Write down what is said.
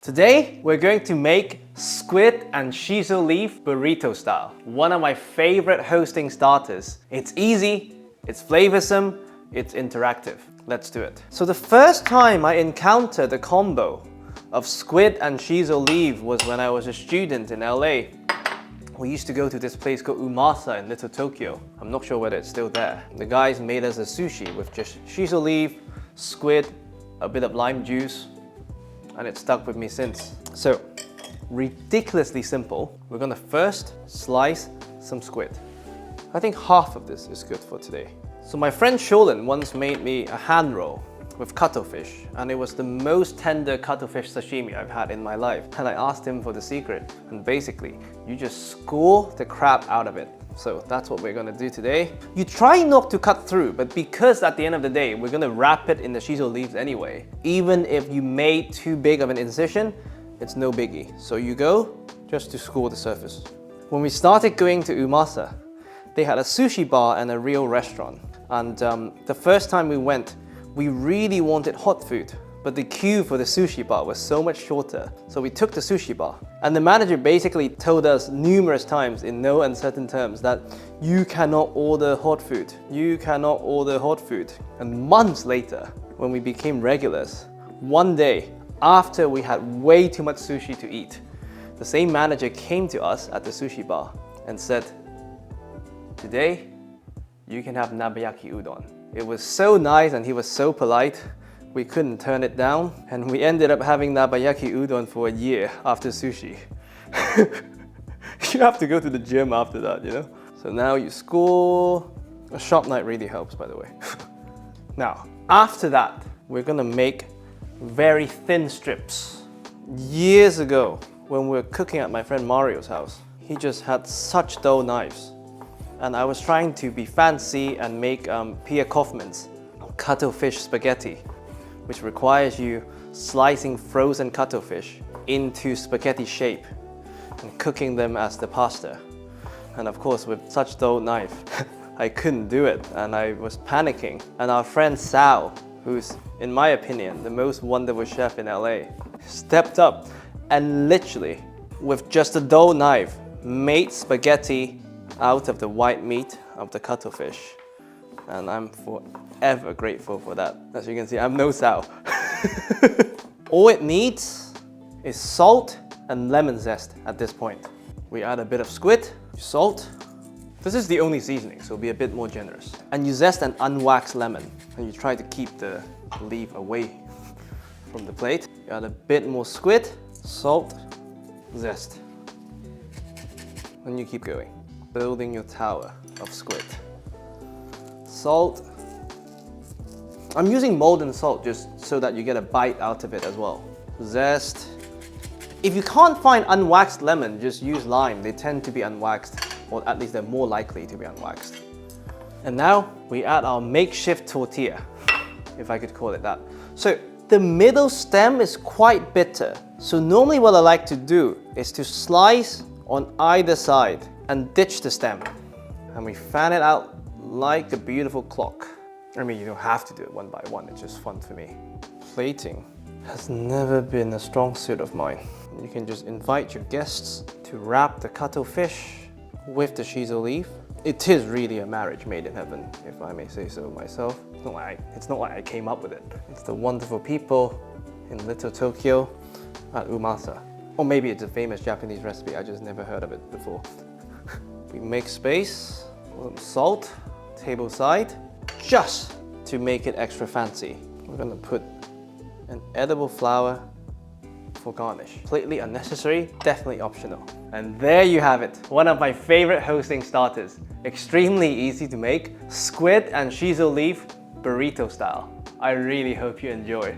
Today, we're going to make squid and shiso leaf burrito style. One of my favorite hosting starters. It's easy, it's flavorsome, it's interactive. Let's do it. So the first time I encountered the combo of squid and shiso leaf was when I was a student in LA. We used to go to this place called Umasa in Little Tokyo. I'm not sure whether it's still there. The guys made us a sushi with just shiso leaf, squid, a bit of lime juice, and it's stuck with me since. So, ridiculously simple. We're gonna first slice some squid. I think half of this is good for today. So my friend Sholin once made me a hand roll with cuttlefish, and it was the most tender cuttlefish sashimi I've had in my life. And I asked him for the secret, and basically, you just score the crap out of it. So that's what we're gonna do today. You try not to cut through, but because at the end of the day, we're gonna wrap it in the shiso leaves anyway. Even if you made too big of an incision, it's no biggie. So you go just to score the surface. When we started going to Umasa, they had a sushi bar and a real restaurant. And the first time we went, we really wanted hot food, but the queue for the sushi bar was so much shorter. So we took the sushi bar, and the manager basically told us numerous times in no uncertain terms that you cannot order hot food. You cannot order hot food. And months later, when we became regulars, one day after we had way too much sushi to eat, the same manager came to us at the sushi bar and said, "Today, you can have nabayaki udon." It was so nice and he was so polite. We couldn't turn it down, and we ended up having nabayaki udon for a year after sushi. You have to go to the gym after that, you know? So now you score. A shop night really helps, by the way. Now, after that, we're gonna make very thin strips. Years ago, when we were cooking at my friend Mario's house, he just had such dull knives. And I was trying to be fancy and make Pia Kaufman's cuttlefish spaghetti, which requires you slicing frozen cuttlefish into spaghetti shape and cooking them as the pasta. And of course, with such dull knife, I couldn't do it and I was panicking. And our friend Sal, who's, in my opinion, the most wonderful chef in LA, stepped up and literally, with just a dull knife, made spaghetti out of the white meat of the cuttlefish. And I'm forever grateful for that. As you can see, I'm no Sal. All it needs is salt and lemon zest at this point. We add a bit of squid, salt. This is the only seasoning, so be a bit more generous. And you zest an unwaxed lemon, and you try to keep the leaf away from the plate. You add a bit more squid, salt, zest. And you keep going, building your tower of squid. Salt. I'm using molten salt just so that you get a bite out of it as well. Zest. If you can't find unwaxed lemon, just use lime. They tend to be unwaxed, or at least they're more likely to be unwaxed. And now we add our makeshift tortilla, if I could call it that. So the middle stem is quite bitter. So normally what I like to do is to slice on either side and ditch the stem. And we fan it out like a beautiful clock. I mean, you don't have to do it one by one, it's just fun for me. Plating has never been a strong suit of mine. You can just invite your guests to wrap the cuttlefish with the shiso leaf. It is really a marriage made in heaven, if I may say so myself. It's not like I came up with it. It's the wonderful people in Little Tokyo at Umasa. Or maybe it's a famous Japanese recipe, I just never heard of it before. We make space, a little salt, table side, just to make it extra fancy. We're gonna put an edible flower for garnish. Completely unnecessary, definitely optional. And there you have it, one of my favorite hosting starters. Extremely easy to make, squid and shiso leaf burrito style. I really hope you enjoy.